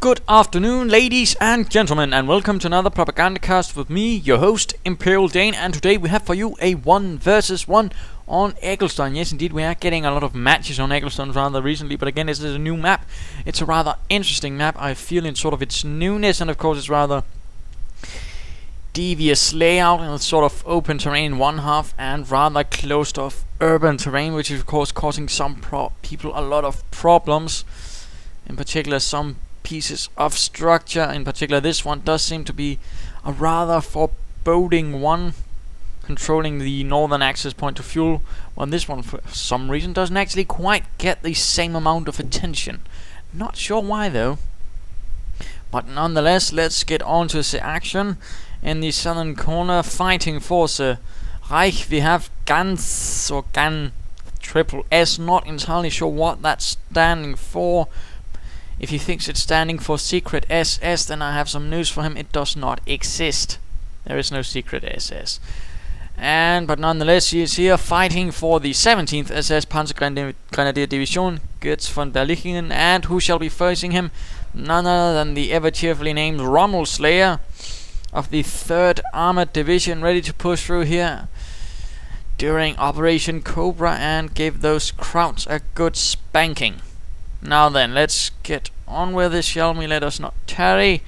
Good afternoon, ladies and gentlemen, and welcome to another Propagandacast with me, your host, Imperial Dane, and today we have for you a 1 versus 1 on Egleston. Yes, indeed, we are getting a lot of matches on Egleston rather recently, but again, this is a new map. It's a rather interesting map. I feel in sort of its newness, and of course it's rather devious layout, and it's sort of open terrain in one half and rather closed off urban terrain, which is of course causing some people a lot of problems. In particular, some pieces of structure, in particular this one, does seem to be a rather foreboding one, controlling the northern access point to fuel, while this one for some reason doesn't actually quite get the same amount of attention. Not sure why though. But nonetheless, let's get on to the action. In the southern corner, fighting for the Reich, we have GANS or GAN triple S, not entirely sure what that's standing for. If he thinks it's standing for Secret SS, then I have some news for him. It does not exist. There is no Secret SS. But nonetheless, he is here fighting for the 17th SS Panzergrenadier Division, Götz von Berlichingen, and who shall be facing him? None other than the ever cheerfully named Rommelslayer of the 3rd Armoured Division, ready to push through here during Operation Cobra and give those Krauts a good spanking. Now then, let's get on with this, shall we? Let us not tarry,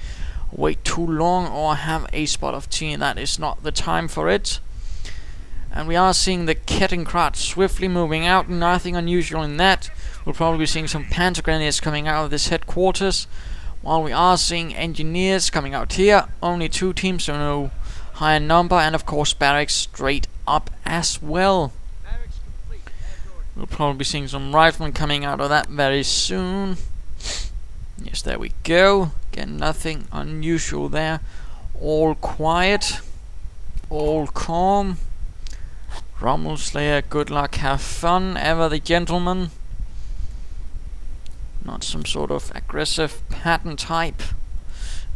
wait too long, or have a spot of tea. That is not the time for it. And we are seeing the Kettenkraut swiftly moving out. Nothing unusual in that. We'll probably be seeing some Panzergrenadiers coming out of this headquarters, while we are seeing engineers coming out here. Only 2 teams, so no higher number, and of course barracks straight up as well. We'll probably be seeing some riflemen coming out of that very soon. Yes, there we go. Again, nothing unusual there. All quiet. All calm. Rommelslayer, good luck, have fun. Ever the gentleman. Not some sort of aggressive pattern type.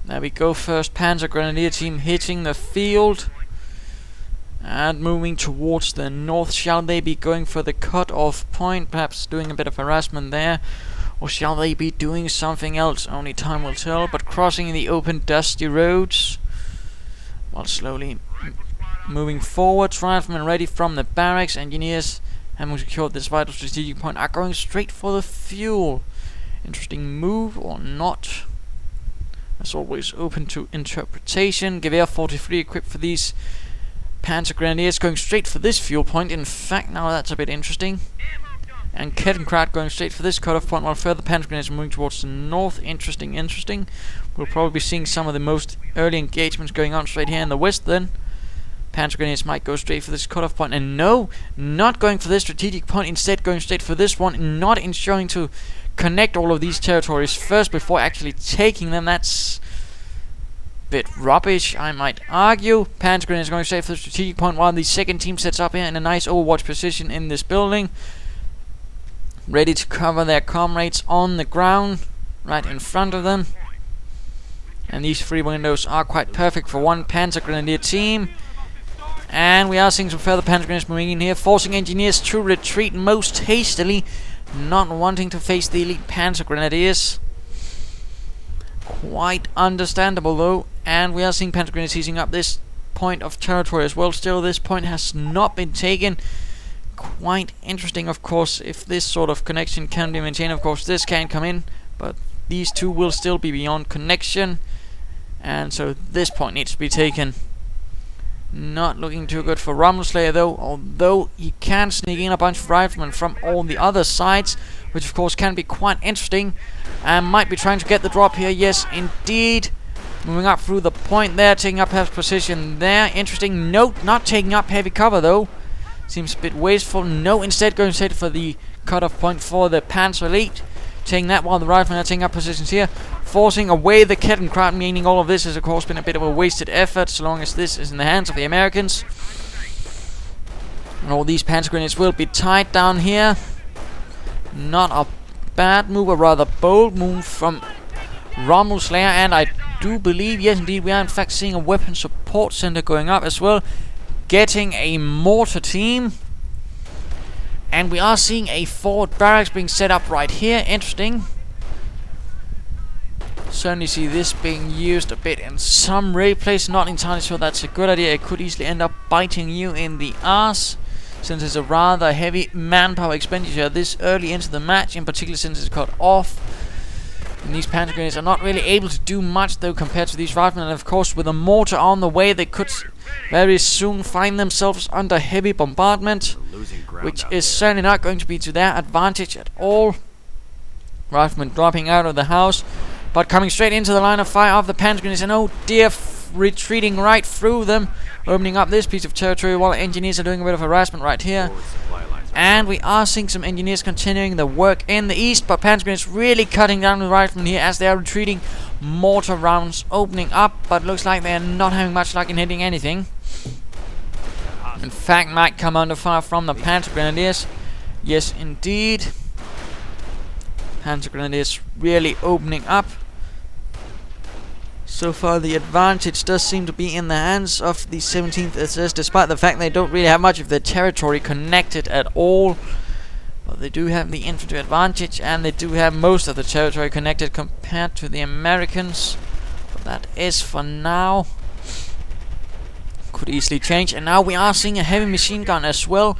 There we go, first Panzergrenadier team hitting the field. And moving towards the north. Shall they be going for the cut-off point? Perhaps doing a bit of harassment there. Or shall they be doing something else? Only time will tell. But crossing the open dusty roads, while slowly moving forwards. Riflemen ready from the barracks. Engineers, having secured this vital strategic point, are going straight for the fuel. Interesting move or not? As always, open to interpretation. Gewehr 43 equipped for these Panzergrenadiers, going straight for this fuel point. In fact, now that's a bit interesting. And Kettenkraut going straight for this cutoff point, while further Panzergrenadiers moving towards the north. Interesting. We'll probably be seeing some of the most early engagements going on straight here in the west then. Panzergrenadiers might go straight for this cutoff point, and no, not going for this strategic point, instead going straight for this one, not ensuring to connect all of these territories first before actually taking them. That's bit rubbish, I might argue. Panzergrenadiers going straight for the strategic point, while the second team sets up here in a nice overwatch position in this building, ready to cover their comrades on the ground right in front of them. And these 3 windows are quite perfect for one Panzergrenadier team. And we are seeing some further Panzergrenadiers moving in here, forcing engineers to retreat most hastily, not wanting to face the elite Panzergrenadiers. Quite understandable though. And we are seeing Panzergrenadiers seizing up this point of territory as well. Still, this point has not been taken. Quite interesting, of course, if this sort of connection can be maintained. Of course, this can come in, but these 2 will still be beyond connection. And so this point needs to be taken. Not looking too good for Rommelslayer though, although he can sneak in a bunch of riflemen from all the other sides, which of course can be quite interesting. And might be trying to get the drop here. Yes, indeed. Moving up through the point there, taking up his position there. Interesting. Note, not taking up heavy cover though. Seems a bit wasteful. No, instead going straight for the cutoff point for the Panzer Elite. Taking that while the riflemen are taking up positions here. Forcing away the Kettenkraut, meaning all of this has of course been a bit of a wasted effort, so long as this is in the hands of the Americans. And all these Panzergrenadiers will be tied down here. Not a bad move, a rather bold move from Rommelslayer, and I do believe, yes indeed, we are in fact seeing a weapon support center going up as well, getting a mortar team. And we are seeing a forward barracks being set up right here. Interesting. Certainly see this being used a bit in some replays. Not entirely sure that's a good idea. It could easily end up biting you in the ass, since it's a rather heavy manpower expenditure this early into the match, in particular since it's cut off. And these Panzergrenadiers are not really able to do much though compared to these riflemen, and of course with a mortar on the way they could very soon find themselves under heavy bombardment, which is certainly not going to be to their advantage at all. Riflemen dropping out of the house, but coming straight into the line of fire of the Panzergrenadiers, and oh dear, retreating right through them, opening up this piece of territory while engineers are doing a bit of harassment right here. And we are seeing some engineers continuing the work in the east, but Panzergrenadiers really cutting down the riflemen here as they are retreating. Mortar rounds opening up, but looks like they are not having much luck in hitting anything. In fact, might come under fire from the Panzergrenadiers. Yes, indeed. Panzergrenadiers really opening up. So far the advantage does seem to be in the hands of the 17th SS, despite the fact they don't really have much of their territory connected at all. But they do have the infantry advantage, and they do have most of the territory connected compared to the Americans. But that is for now. Could easily change, and now we are seeing a heavy machine gun as well.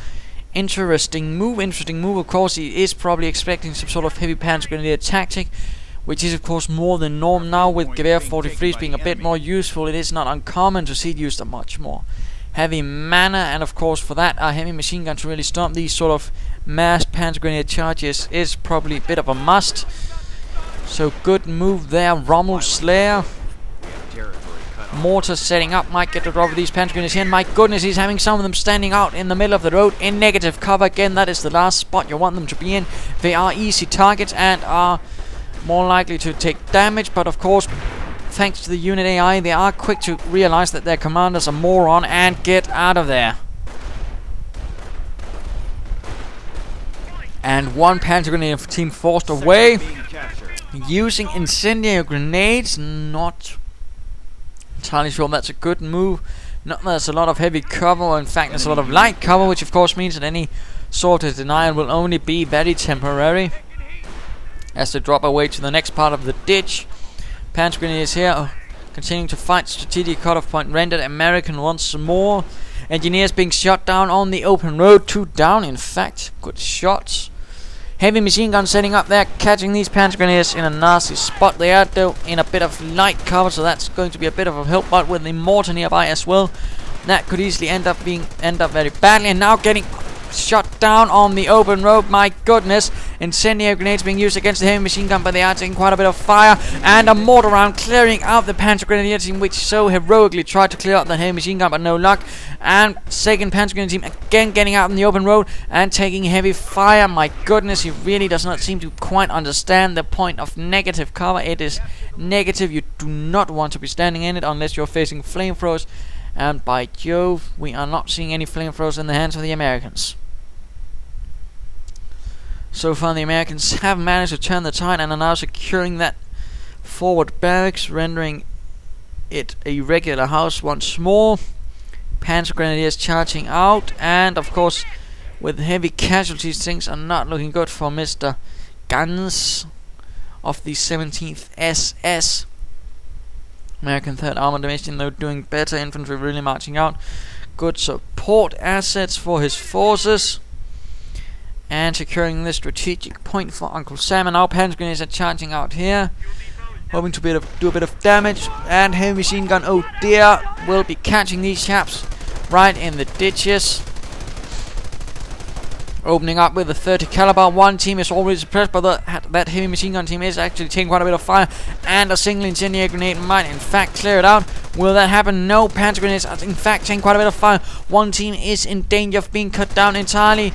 Interesting move, of course. He is probably expecting some sort of heavy Panzergrenadier tactic, which is of course more than norm now, with Gewehr 43s being a bit more useful. It is not uncommon to see it used a much more heavy manner, and of course for that a heavy machine gun to really stop these sort of massed Panzergrenadier charges is probably a bit of a must. So good move there, Rommelslayer. Mortar setting up, might get rid of these Panzergrenadiers here, and my goodness, he's having some of them standing out in the middle of the road in negative cover. Again, that is the last spot you want them to be in. They are easy targets and are more likely to take damage, but of course thanks to the unit AI they are quick to realize that their commander's a moron and get out of there. And one Panzergrenadier team forced away using incendiary grenades. Not entirely sure that's a good move. Not that there's a lot of heavy cover, in fact there's a lot of light cover, which of course means that any sort of denial will only be very temporary as they drop away to the next part of the ditch. Panzergrenadiers here continuing to fight. Strategic cutoff point rendered. American once more. Engineers being shot down on the open road. 2 down, in fact. Good shots. Heavy machine gun setting up there, catching these Panzergrenadiers in a nasty spot. They are though in a bit of light cover, so that's going to be a bit of a help. But with the mortar nearby as well, that could easily end up very badly. And now getting shot down on the open road. My goodness, incendiary grenades being used against the heavy machine gun, but they are taking quite a bit of fire, and a mortar round clearing out the Panzergrenadier team, which so heroically tried to clear out the heavy machine gun, but no luck. And second Panzergrenadier team again getting out in the open road and taking heavy fire. My goodness, he really does not seem to quite understand the point of negative cover. It is negative. You do not want to be standing in it unless you're facing flamethrowers, and by Jove, we are not seeing any flamethrowers in the hands of the Americans. So far the Americans have managed to turn the tide and are now securing that forward barracks, rendering it a regular house once more. Panzergrenadiers charging out, and of course with heavy casualties things are not looking good for Mr. Guns of the 17th SS. American 3rd Armored Division though doing better. Infantry really marching out. Good support assets for his forces. And securing this strategic point for Uncle Sam. And now Panzergrenadiers are charging out here, hoping to do a bit of damage. And heavy machine gun, oh dear, will be catching these chaps right in the ditches. Opening up with a 30 caliber. One team is already suppressed, but that heavy machine gun team is actually taking quite a bit of fire. And a single incendiary grenade might in fact clear it out. Will that happen? No, Panzergrenadiers are in fact taking quite a bit of fire. One team is in danger of being cut down entirely,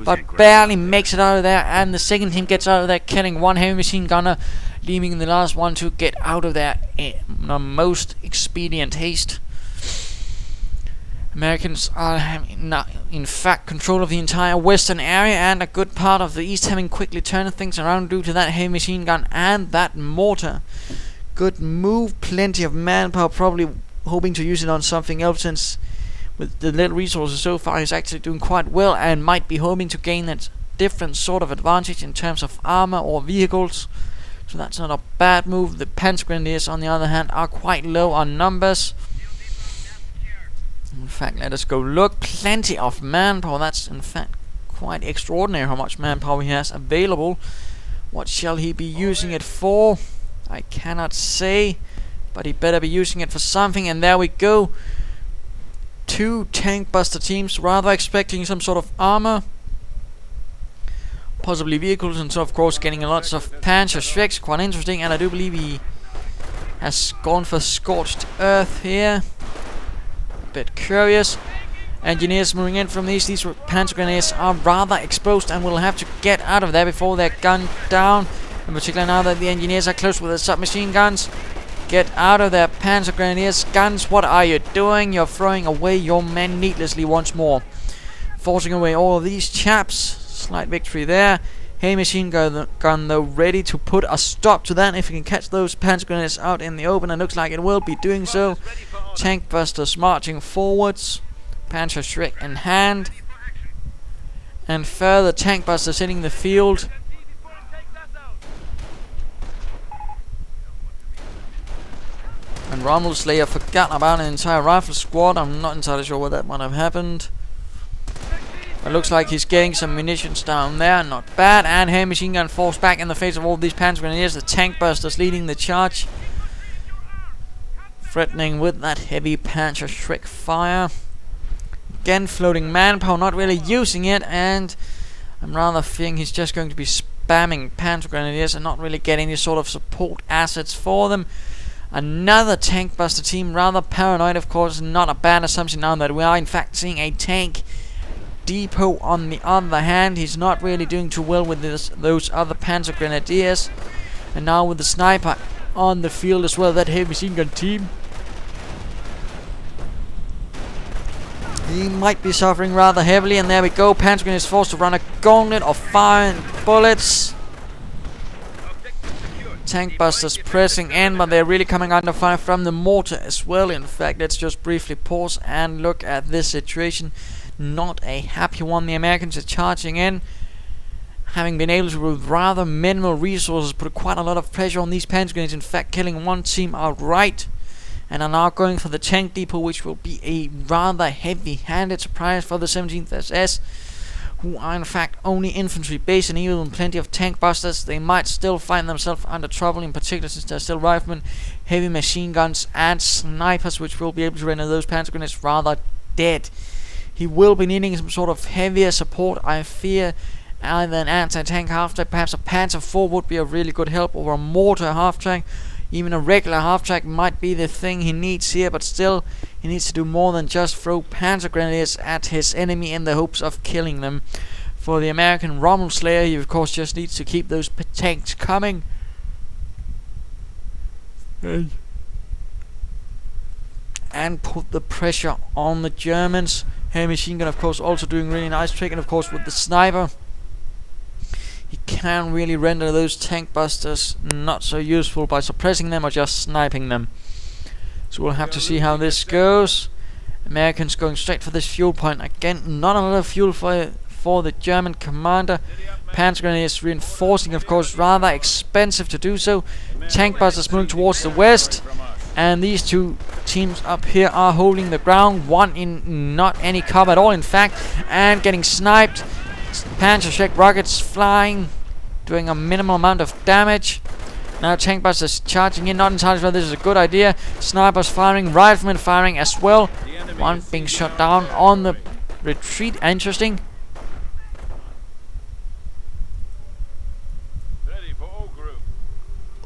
but barely makes it out of there, and the second team gets out of there, killing one heavy machine gunner, leaving the last one to get out of there in the most expedient haste. Americans are having, in fact, control of the entire western area, and a good part of the east, having quickly turned things around due to that heavy machine gun and that mortar. Good move, plenty of manpower, probably hoping to use it on something else, since with the little resources so far he's actually doing quite well, and might be hoping to gain that different sort of advantage in terms of armor or vehicles So that's not a bad move. The Panzergrenadiers, on the other hand, are quite low on numbers. In fact, let us go look. Plenty of manpower. That's in fact quite extraordinary how much manpower he has available. What shall he be using it for? I cannot say, but he better be using it for something. And there we go. 2 tank buster teams, rather expecting some sort of armor, possibly vehicles, and so of course getting lots of Panzer Shreks. Quite interesting. And I do believe he has gone for scorched earth here. A bit curious. Engineers moving in from these Panzergrenadiers are rather exposed and will have to get out of there before they're gunned down. In particular, now that the engineers are close with the submachine guns. Get out of there, Panzergrenadiers. Guns, what are you doing? You're throwing away your men needlessly once more. Forcing away all of these chaps. Slight victory there. Heavy machine gun though ready to put a stop to that. If you can catch those Panzergrenadiers out in the open, and looks like it will be doing so. Tank busters marching forwards. Panzer Shrek in hand. And further tank busters hitting the field. And Rommelslayer forgot about an entire rifle squad. I'm not entirely sure where that might have happened. It looks like he's getting some munitions down there. Not bad. And heavy machine gun forced back in the face of all these Panzergrenadiers. The tank busters leading the charge. Threatening with that heavy Panzer Shrek fire. Again, floating manpower, not really using it, and I'm rather fearing he's just going to be spamming Panzergrenadiers and not really getting any sort of support assets for them. Another tank buster team, rather paranoid, of course. Not a bad assumption now that we are in fact seeing a tank depot. On the other hand, he's not really doing too well with those other Panzergrenadiers. And now with the sniper on the field as well, that heavy machine gun team, he might be suffering rather heavily. And there we go, Panzergrenadier is forced to run a gauntlet of fire and bullets. Tank busters pressing in, but they're really coming under fire from the mortar as well. In fact, let's just briefly pause and look at this situation. Not a happy one. The Americans are charging in, having been able to, with rather minimal resources, put quite a lot of pressure on these Panzergrenadiers. In fact, killing one team outright. And are now going for the tank depot, which will be a rather heavy-handed surprise for the 17th SS, who are in fact only infantry based, and even with plenty of tank busters, they might still find themselves under trouble, in particular since they're still riflemen, heavy machine guns, and snipers, which will be able to render those Panzergrenadiers rather dead. He will be needing some sort of heavier support, I fear. Either an anti-tank half-track, perhaps a Panzer IV would be a really good help, or a mortar half-track. Even a regular half-track might be the thing he needs here, but still, he needs to do more than just throw Panzergrenadiers at his enemy in the hopes of killing them. For the American Rommelslayer, he of course just needs to keep those tanks coming. And put the pressure on the Germans. Heavy machine gun, of course, also doing really nice trick, and of course with the sniper, he can really render those tank busters not so useful by suppressing them or just sniping them. So we'll have to see how this goes. Americans going straight for this fuel point. Again, not a lot of fuel for the German commander. Panzergrenadiers reinforcing, of course, rather expensive to do so. Tank busters moving towards the west. And these two teams up here are holding the ground. One in not any cover at all, in fact, and getting sniped. Panzer Shrek rockets flying, doing a minimal amount of damage. Now tank busters charging in, not entirely sure this is a good idea. Snipers firing, riflemen firing as well. One being shot down on the retreat. Interesting.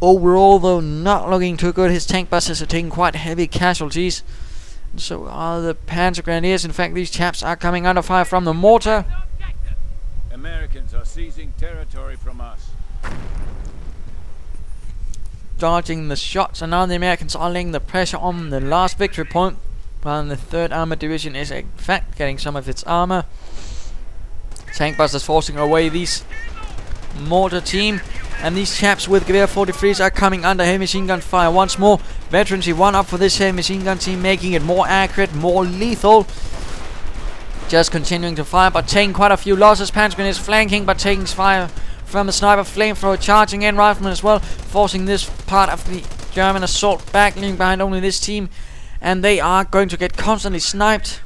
Overall, though, not looking too good. His tank busters are taking quite heavy casualties. And so are the Panzergrenadiers. In fact, these chaps are coming under fire from the mortar. Americans are seizing territory from us. Dodging the shots, and now the Americans are laying the pressure on the last victory point, while the 3rd Armored Division is in fact getting some of its armor. Tank busters forcing away these mortar team, and these chaps with Gewehr 43s are coming under heavy machine gun fire once more. Veterancy 1 up for this heavy machine gun team, making it more accurate, more lethal. Just continuing to fire, but taking quite a few losses. Panzergrenadiers flanking, but taking fire from the sniper, flamethrower charging in, rifleman as well, forcing this part of the German assault back, leaving behind only this team, and they are going to get constantly sniped.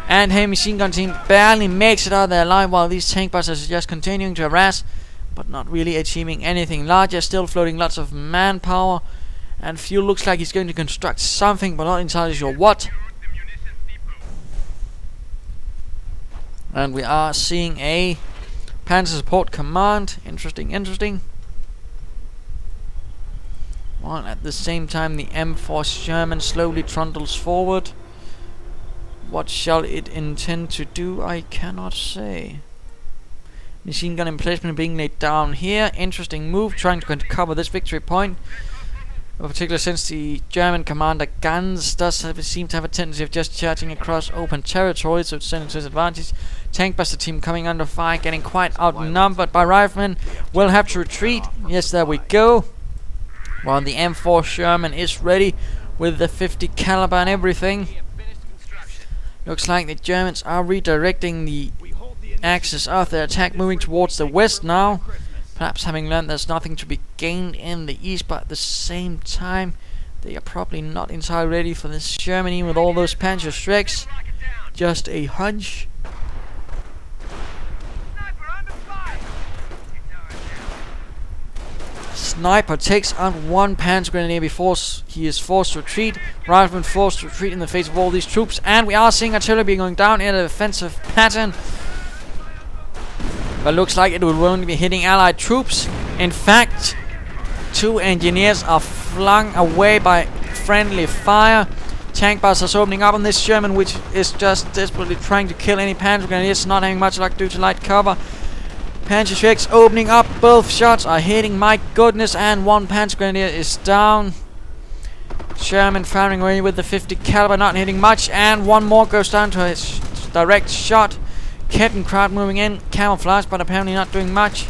And heavy machine gun team barely makes it out of there alive, while these tank busters are just continuing to harass, but not really achieving anything larger, still floating lots of manpower, and fuel. Looks like he's going to construct something, but not entirely sure what. And we are seeing a Panzer Support Command. Interesting. While at the same time the M4 Sherman slowly trundles forward. What shall it intend to do? I cannot say. Machine gun emplacement being laid down here. Interesting move, trying to cover this victory point. In particular, since the German commander Gans does seem to have a tendency of just charging across open territory, so it's sending to his advantage. Tank buster team coming under fire, getting quite outnumbered by riflemen. Will have to retreat. Yes, there we go. While the M4 Sherman is ready with the 50 caliber and everything. Looks like the Germans are redirecting the axis of their attack, moving towards the west now. Perhaps having learned there's nothing to be gained in the east, but at the same time they are probably not entirely ready for this Germany with all those Panzer Schrecks. Just a hunch. Sniper takes out one Panzergrenadier before he is forced to retreat. Rifleman forced to retreat in the face of all these troops, and we are seeing artillery being going down in a defensive pattern. But looks like it will only be hitting allied troops. In fact, 2 engineers are flung away by friendly fire. Tank busters opening up on this Sherman, which is just desperately trying to kill any Panzergrenadiers, not having much luck due to light cover. Panzer Schrecks opening up, both shots are hitting, my goodness, and one Panzergrenadier is down. Sherman firing away with the 50 caliber, not hitting much, and one more goes down to his direct shot. Kettenkraut moving in, camouflage, but apparently not doing much.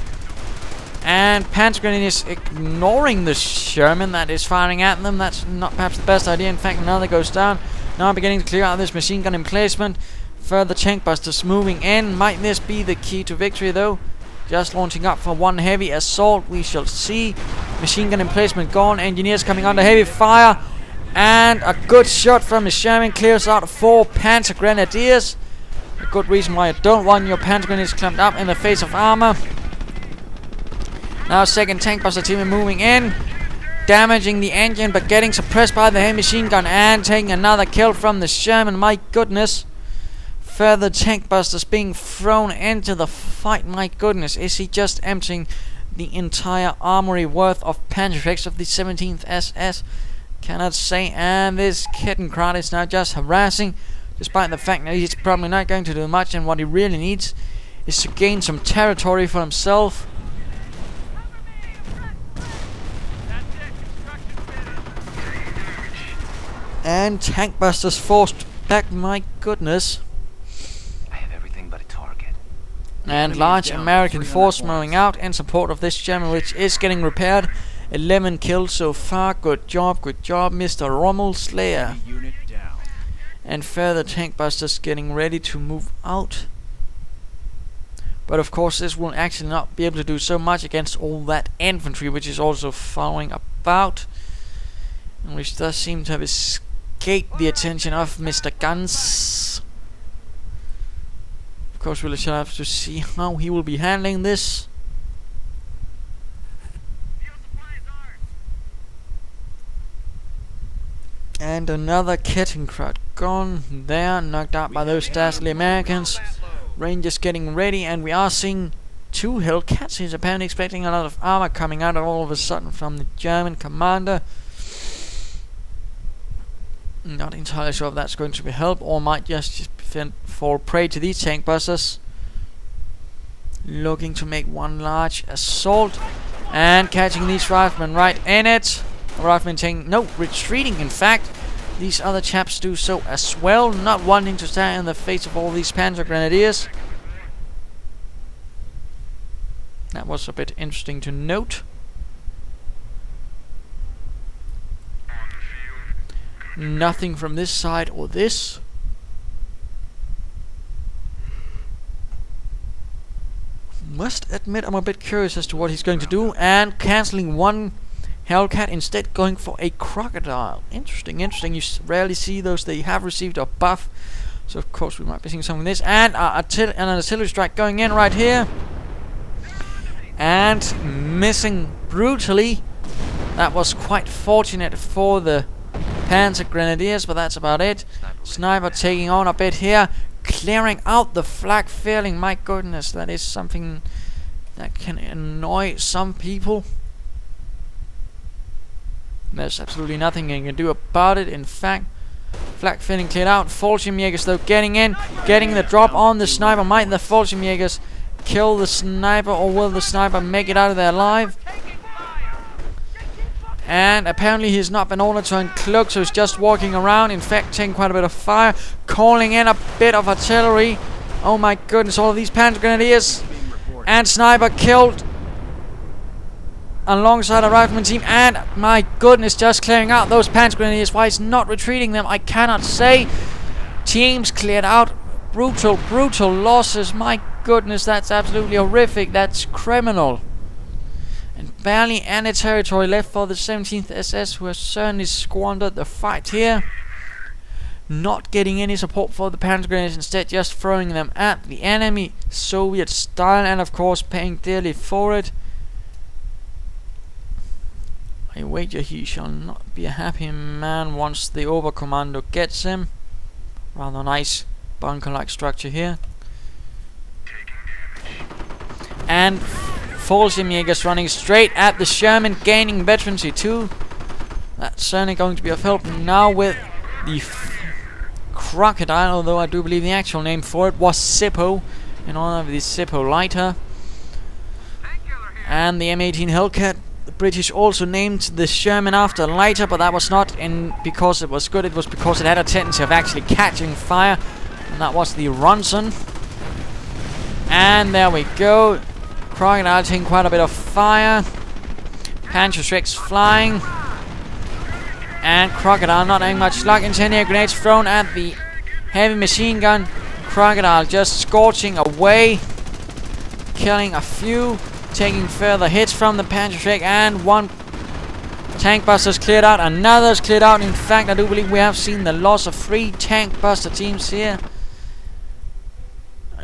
And Panzergrenadiers ignoring the Sherman that is firing at them. That's not perhaps the best idea. In fact, another goes down. Now beginning to clear out this machine gun emplacement. Further tank busters moving in. Might this be the key to victory though? Just launching up for one heavy assault. We shall see. Machine gun emplacement gone. Engineers coming under heavy fire. And a good shot from the Sherman clears out 4 Panzergrenadiers. A good reason why you don't want your Panzergrenadiers clamped up in the face of armor. Now second tank buster team moving in, damaging the engine but getting suppressed by the heavy machine gun and taking another kill from the Sherman. My goodness. Further tank busters being thrown into the fight. My goodness, is he just emptying the entire armory worth of Panzergrenadiers of the 17th SS? Cannot say. And this Kettenkraut is now just harassing, despite the fact that he's probably not going to do much, and what he really needs is to gain some territory for himself. And tank busters forced back, my goodness. I have everything but a target. And large American force moving out in support of this German, which is getting repaired. 11 kills so far. Good job, Mr. Rommelslayer. And further tank busters getting ready to move out. But of course this will actually not be able to do so much against all that infantry, which is also following about, and which does seem to have escaped the attention of Mr. Gans. Of course we'll just have to see how he will be handling this. And another Kettenkraut gone there, knocked out by those dastardly Americans. Rangers getting ready, and we are seeing 2 Hellcats. He's apparently expecting a lot of armor coming out all of a sudden from the German commander. Not entirely sure if that's going to be help, or might just fall prey to these tank busters. Looking to make one large assault, and catching these riflemen right in it. Riflemen taking, no, retreating in fact. These other chaps do so as well, not wanting to stand in the face of all these Panzergrenadiers. That was a bit interesting to note. Nothing from this side or this. must admit I'm a bit curious as to what he's going to do, and cancelling one Hellcat, instead going for a crocodile. Interesting. You rarely see those. They have received a buff, so of course we might be seeing something of this. And an artillery strike going in right here, and missing brutally. That was quite fortunate for the Panzergrenadiers, but that's about it. Sniper taking on a bit here, clearing out the flag failing. My goodness, that is something that can annoy some people. There's absolutely nothing you can do about it. In fact, flag failing cleared out. Fallschirmjägers though getting in, getting the drop on the sniper. Might the Fallschirmjägers kill the sniper, or will the sniper make it out of there alive? And apparently he's not been ordered to uncloak, so he's just walking around. In fact, taking quite a bit of fire, calling in a bit of artillery. Oh my goodness, all of these Panzergrenadiers. And sniper killed alongside a rifleman team, and my goodness, just clearing out those Panzergrenadiers. Why he's not retreating them, I cannot say. Teams cleared out. Brutal losses. My goodness, that's absolutely horrific. That's criminal. And barely any territory left for the 17th SS, who has certainly squandered the fight here. Not getting any support for the Panzergrenadiers, instead just throwing them at the enemy, Soviet style, and of course paying dearly for it. I wager he shall not be a happy man once the Oberkommando gets him. Rather nice bunker-like structure here. And Fallschirmjägers running straight at the Sherman, gaining veterancy too. That's certainly going to be of help now with the crocodile, although I do believe the actual name for it was Zippo, in honor of the Zippo lighter. And the M18 Hellcat. The British also named the Sherman after lighter, but that was not because it was good, it was because it had a tendency of actually catching fire, and that was the Ronson. And there we go. Crocodile taking quite a bit of fire. Panzergrenadiers flying. And Crocodile not having much luck. Incendiary grenades thrown at the heavy machine gun. Crocodile just scorching away, killing a few, taking further hits from the Panzergrenadiers, and one tank buster's cleared out, another's cleared out. In fact, I do believe we have seen the loss of 3 tank buster teams here,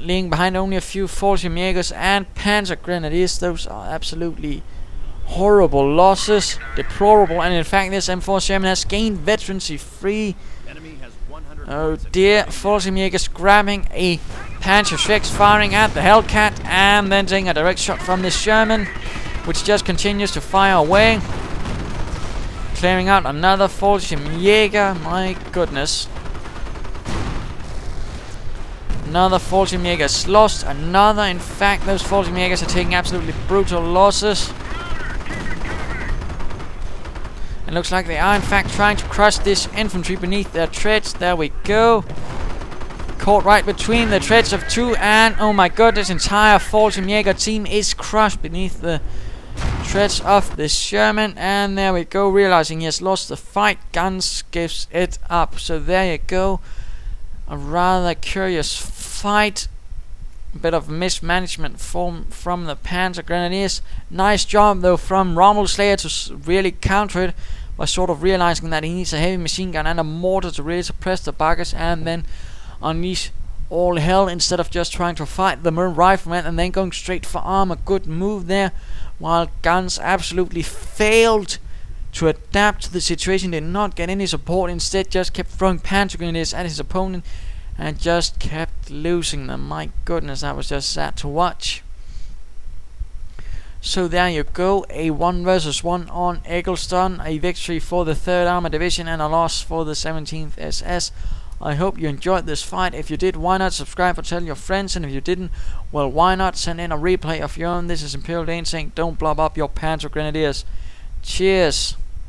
leaving behind only a few Fallschirmjägers and Panzergrenadiers. Those are absolutely horrible losses, deplorable, and in fact this M4 Sherman has gained veterancy 3. Oh dear, Fallschirmjägers grabbing a Panzergrenadiers, firing at the Hellcat, and then taking a direct shot from this Sherman, which just continues to fire away. Clearing out another Fallschirmjäger, my goodness. Another Fallschirmjäger's lost, another. In fact, those Fallschirmjägers are taking absolutely brutal losses. It looks like they are in fact trying to crush this infantry beneath their treads. There we go. Caught right between the treads of 2, and oh my god, this entire Fallschirmjäger team is crushed beneath the treads of the Sherman. And there we go, realizing he has lost the fight, Guns gives it up. So there you go. A rather curious fight. A bit of mismanagement from the Panzergrenadiers. Nice job though from Rommelslayer to really counter it by sort of realizing that he needs a heavy machine gun and a mortar to really suppress the buggers, and then unleash all hell instead of just trying to fight the rifleman and then going straight for armor. Good move there. While Guns absolutely failed to adapt to the situation, did not get any support, instead just kept throwing Panzergrenadiers at his opponent and just kept losing them. My goodness, that was just sad to watch. So there you go, a 1 versus 1 on Egleston, a victory for the 3rd Armored Division and a loss for the 17th SS. I hope you enjoyed this fight. If you did, why not subscribe or tell your friends, and if you didn't, well, why not send in a replay of your own. This is Imperial Dane saying don't blob up your Panzergrenadiers. Cheers.